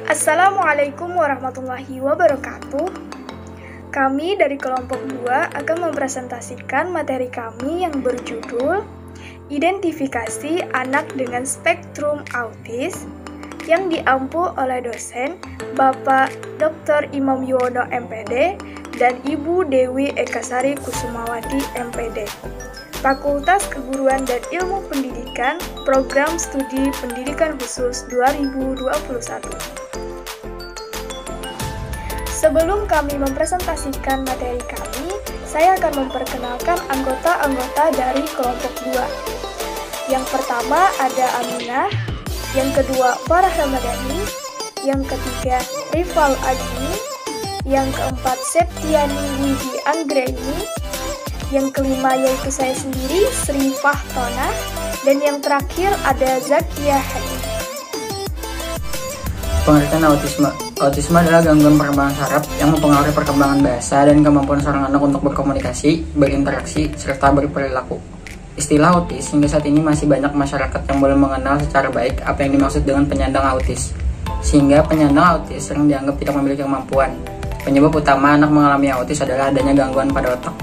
Assalamualaikum warahmatullahi wabarakatuh. Kami dari kelompok 2 akan mempresentasikan materi kami yang berjudul Identifikasi Anak dengan Spektrum Autis yang diampu oleh dosen Bapak Dr. Imam Yuwono MPD dan Ibu Dewi Ekasari Kusumawati MPD, Fakultas Keguruan dan Ilmu Pendidikan, Program Studi Pendidikan Khusus 2021. Sebelum kami mempresentasikan materi kami, saya akan memperkenalkan anggota-anggota dari kelompok 2. Yang pertama ada Aminah, yang kedua Farah Ramadhani, yang ketiga Rival Azmi, yang keempat Septiani Widi Anggraini, yang kelima yaitu saya sendiri, Sri Fahtona, dan yang terakhir ada Zakia Hadi. Pengertian autisme. Autisme adalah gangguan perkembangan saraf yang mempengaruhi perkembangan bahasa dan kemampuan seorang anak untuk berkomunikasi, berinteraksi, serta berperilaku. Istilah autis hingga saat ini masih banyak masyarakat yang belum mengenal secara baik apa yang dimaksud dengan penyandang autis. Sehingga penyandang autis sering dianggap tidak memiliki kemampuan. Penyebab utama anak mengalami autis adalah adanya gangguan pada otak.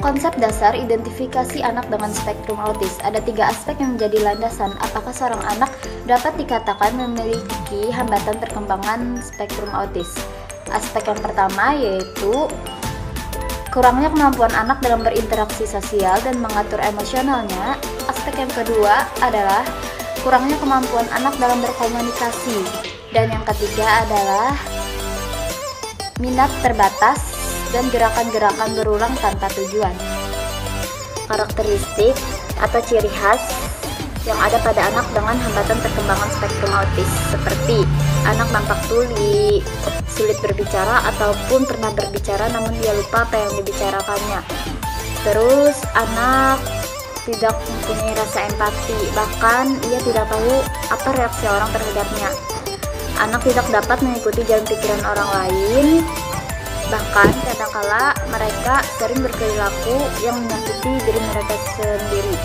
Konsep dasar identifikasi anak dengan spektrum autis. Ada 3 aspek yang menjadi landasan apakah seorang anak dapat dikatakan memiliki hambatan perkembangan spektrum autis. Aspek yang pertama yaitu kurangnya kemampuan anak dalam berinteraksi sosial dan mengatur emosionalnya. Aspek yang kedua adalah kurangnya kemampuan anak dalam berkomunikasi. Dan yang ketiga adalah minat terbatas dan gerakan-gerakan berulang tanpa tujuan. Karakteristik atau ciri khas yang ada pada anak dengan hambatan perkembangan spektrum autis seperti anak nampak tuli, sulit berbicara ataupun pernah berbicara namun dia lupa apa yang dibicarakannya. Terus anak tidak mempunyai rasa empati, bahkan ia tidak tahu apa reaksi orang terhadapnya. Anak tidak dapat mengikuti jalan pikiran orang lain. Bahkan kadangkala mereka sering berperilaku yang menyakiti diri mereka sendiri.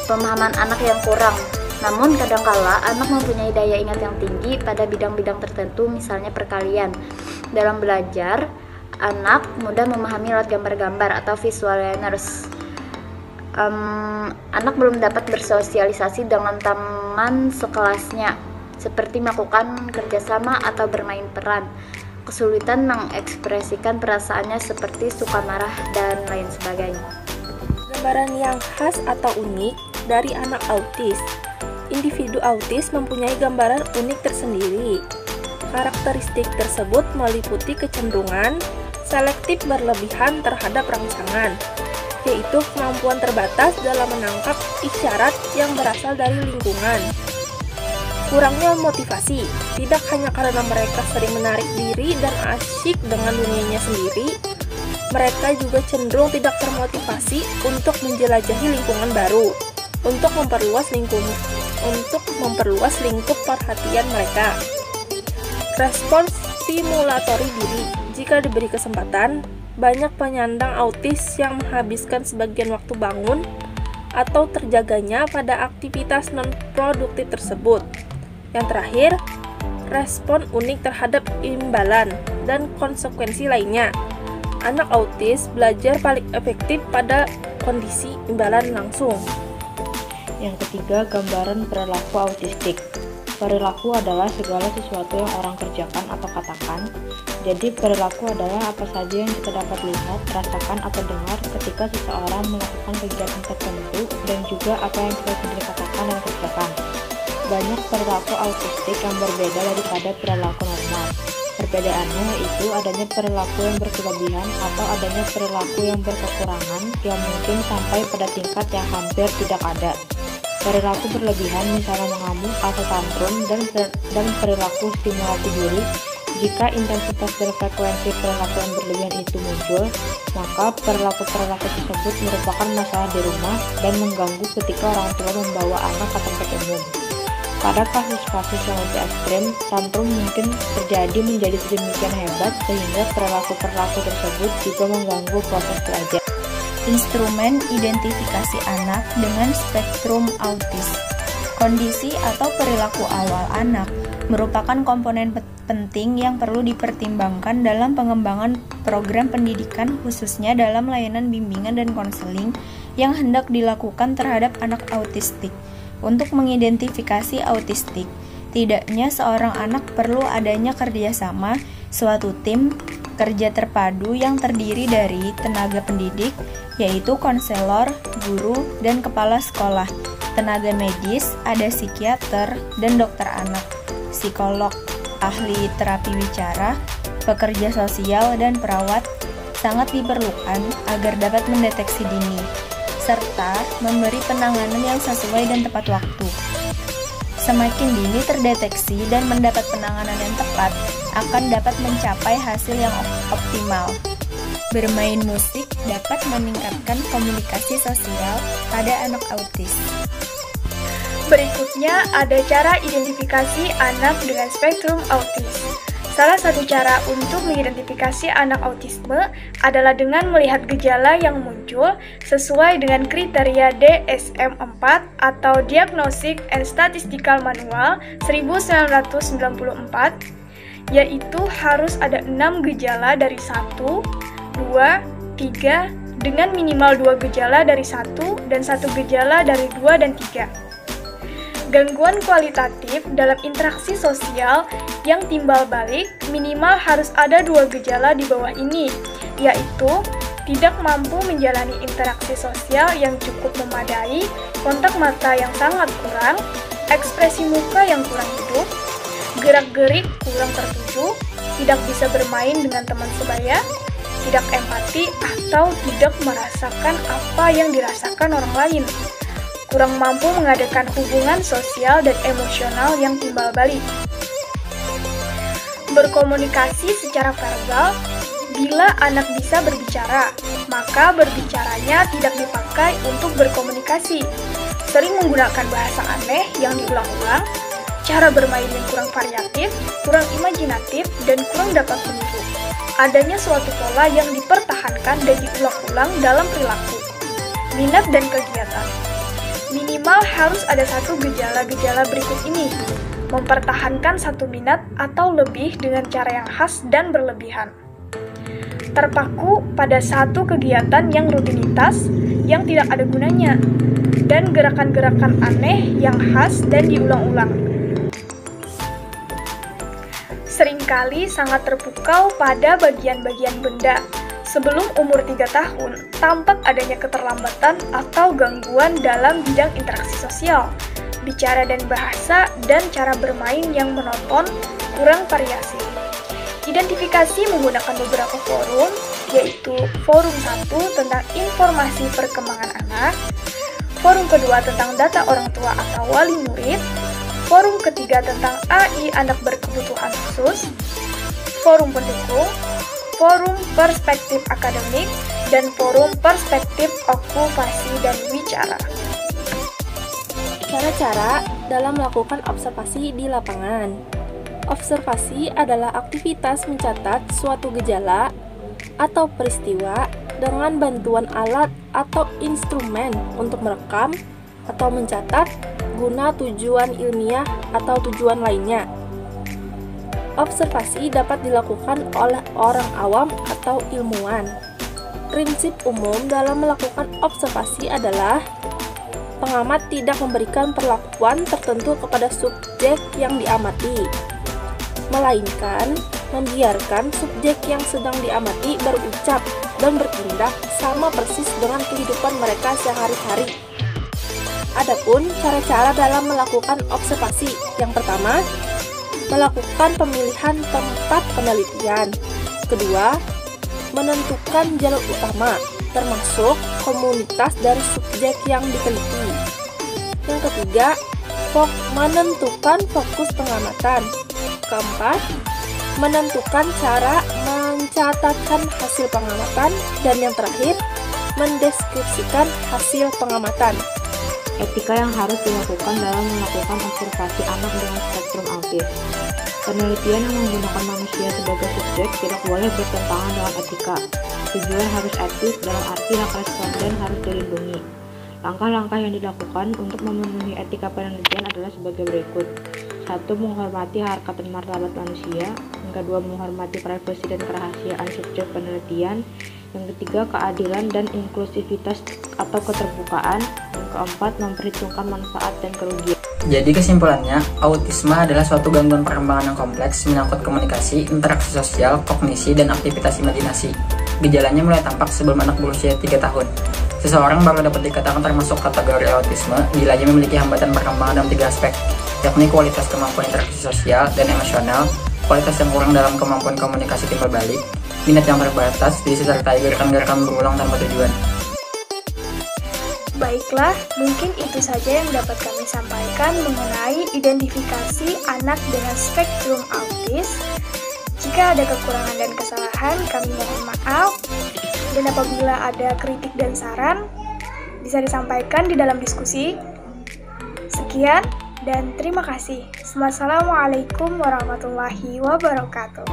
Pemahaman anak yang kurang. Namun kadangkala anak mempunyai daya ingat yang tinggi pada bidang-bidang tertentu, misalnya perkalian. Dalam belajar, anak mudah memahami lewat gambar-gambar atau visual learners. Anak belum dapat bersosialisasi dengan teman sekelasnya, seperti melakukan kerjasama atau bermain peran. Kesulitan mengekspresikan perasaannya seperti suka marah dan lain sebagainya. Gambaran yang khas atau unik dari anak autis. Individu autis mempunyai gambaran unik tersendiri. Karakteristik tersebut meliputi kecenderungan selektif berlebihan terhadap rangsangan, yaitu kemampuan terbatas dalam menangkap isyarat yang berasal dari lingkungan. Kurangnya motivasi, tidak hanya karena mereka sering menarik diri dan asyik dengan dunianya sendiri, mereka juga cenderung tidak termotivasi untuk menjelajahi lingkungan baru, untuk memperluas lingkup perhatian mereka. Respons stimulatori diri, jika diberi kesempatan, banyak penyandang autis yang menghabiskan sebagian waktu bangun atau terjaganya pada aktivitas non-produktif tersebut. Yang terakhir, respon unik terhadap imbalan dan konsekuensi lainnya. Anak autis belajar paling efektif pada kondisi imbalan langsung. Yang ketiga, gambaran perilaku autistik. Perilaku adalah segala sesuatu yang orang kerjakan atau katakan. Jadi perilaku adalah apa saja yang kita dapat lihat, rasakan, atau dengar ketika seseorang melakukan kegiatan tertentu, dan juga apa yang kita sendiri katakan dan kerjakan. Banyak perilaku autistik yang berbeda daripada perilaku normal. Perbedaannya yaitu adanya perilaku yang berkelebihan atau adanya perilaku yang berkekurangan yang mungkin sampai pada tingkat yang hampir tidak ada. Perilaku berlebihan misalnya mengamuk atau tantrum dan perilaku stimulasi diri. Jika intensitas dan frekuensi perilaku yang berlebihan itu muncul, maka perilaku-perilaku tersebut merupakan masalah di rumah dan mengganggu ketika orang tua membawa anak ke tempat umum. Pada kasus-kasus yang lebih ekstrim, tantrum mungkin terjadi menjadi sedemikian hebat sehingga perilaku-perilaku tersebut juga mengganggu proses belajar. Instrumen identifikasi anak dengan spektrum autis. Kondisi atau perilaku awal anak merupakan komponen penting yang perlu dipertimbangkan dalam pengembangan program pendidikan, khususnya dalam layanan bimbingan dan konseling yang hendak dilakukan terhadap anak autistik. Untuk mengidentifikasi autistik, tidaknya seorang anak perlu adanya kerjasama suatu tim kerja terpadu yang terdiri dari tenaga pendidik, yaitu konselor, guru, dan kepala sekolah, tenaga medis, ada psikiater dan dokter anak, psikolog, ahli terapi bicara, pekerja sosial, dan perawat sangat diperlukan agar dapat mendeteksi dini, serta memberi penanganan yang sesuai dan tepat waktu. Semakin dini terdeteksi dan mendapat penanganan yang tepat, akan dapat mencapai hasil yang optimal. Bermain musik dapat meningkatkan komunikasi sosial pada anak autis. Berikutnya ada cara identifikasi anak dengan spektrum autis. Salah satu cara untuk mengidentifikasi anak autisme adalah dengan melihat gejala yang muncul sesuai dengan kriteria DSM-4 atau Diagnostic and Statistical Manual 1994, yaitu harus ada 6 gejala dari 1, 2, 3, dengan minimal 2 gejala dari 1 dan 1 gejala dari 2 dan 3. Gangguan kualitatif dalam interaksi sosial yang timbal balik minimal harus ada 2 gejala di bawah ini, yaitu tidak mampu menjalani interaksi sosial yang cukup memadai, kontak mata yang sangat kurang, ekspresi muka yang kurang hidup, gerak-gerik kurang tertuju, tidak bisa bermain dengan teman sebaya, tidak empati atau tidak merasakan apa yang dirasakan orang lain, kurang mampu mengadakan hubungan sosial dan emosional yang timbal balik. Berkomunikasi secara verbal. Bila anak bisa berbicara, maka berbicaranya tidak dipakai untuk berkomunikasi. Sering menggunakan bahasa aneh yang diulang-ulang, cara bermain yang kurang variatif, kurang imajinatif, dan kurang dapat meniru. Adanya suatu pola yang dipertahankan dan diulang-ulang dalam perilaku. Minat dan kegiatan. Minimal harus ada 1 gejala-gejala berikut ini. Mempertahankan 1 minat atau lebih dengan cara yang khas dan berlebihan. Terpaku pada 1 kegiatan yang rutinitas, yang tidak ada gunanya, dan gerakan-gerakan aneh yang khas dan diulang-ulang. Seringkali sangat terpukau pada bagian-bagian benda. Sebelum umur 3 tahun, tampak adanya keterlambatan atau gangguan dalam bidang interaksi sosial, bicara dan bahasa, dan cara bermain yang monoton, kurang variasi. Identifikasi menggunakan beberapa forum, yaitu forum 1 tentang informasi perkembangan anak, forum kedua tentang data orang tua atau wali murid, forum ketiga tentang AI anak berkebutuhan khusus, forum pendukung, forum perspektif akademik, dan forum perspektif okupasi dan wicara. Cara-cara dalam melakukan observasi di lapangan. Observasi adalah aktivitas mencatat suatu gejala atau peristiwa dengan bantuan alat atau instrumen untuk merekam atau mencatat guna tujuan ilmiah atau tujuan lainnya. Observasi dapat dilakukan oleh orang awam atau ilmuwan. Prinsip umum dalam melakukan observasi adalah pengamat tidak memberikan perlakuan tertentu kepada subjek yang diamati, melainkan membiarkan subjek yang sedang diamati berucap dan bertindak sama persis dengan kehidupan mereka sehari-hari. Adapun cara-cara dalam melakukan observasi, yang pertama, melakukan pemilihan tempat penelitian. Kedua, menentukan jalur utama, termasuk komunitas dari subjek yang diteliti. Yang ketiga, menentukan fokus pengamatan. Keempat, menentukan cara mencatatkan hasil pengamatan. Dan yang terakhir, mendeskripsikan hasil pengamatan. Etika yang harus dilakukan dalam melakukan observasi anak dengan spektrum autis. Penelitian yang menggunakan manusia sebagai subjek tidak boleh bertentangan dengan etika. Tujuan harus etis dalam arti hak responden harus dilindungi. Langkah-langkah yang dilakukan untuk memenuhi etika penelitian adalah sebagai berikut. 1. Menghormati harkat dan martabat manusia. Yang kedua, menghormati privasi dan kerahasiaan subjek penelitian. Yang ketiga, keadilan dan inklusivitas atau keterbukaan. Yang keempat, memperhitungkan manfaat dan kerugian. Jadi kesimpulannya, autisme adalah suatu gangguan perkembangan yang kompleks menyangkut komunikasi, interaksi sosial, kognisi, dan aktivitas imajinasi. Gejalanya mulai tampak sebelum anak berusia 3 tahun. Seseorang baru dapat dikatakan termasuk kategori autisme bila ia memiliki hambatan perkembangan dalam 3 aspek, yakni kualitas kemampuan interaksi sosial dan emosional, kualitas yang kurang dalam kemampuan komunikasi timbal balik, minat yang terbatas, disertai gerakan-gerakan berulang tanpa tujuan. Baiklah, mungkin itu saja yang dapat kami sampaikan mengenai identifikasi anak dengan spektrum autis. Jika ada kekurangan dan kesalahan, kami mohon maaf. Dan apabila ada kritik dan saran, bisa disampaikan di dalam diskusi. Sekian dan terima kasih. Wassalamualaikum warahmatullahi wabarakatuh.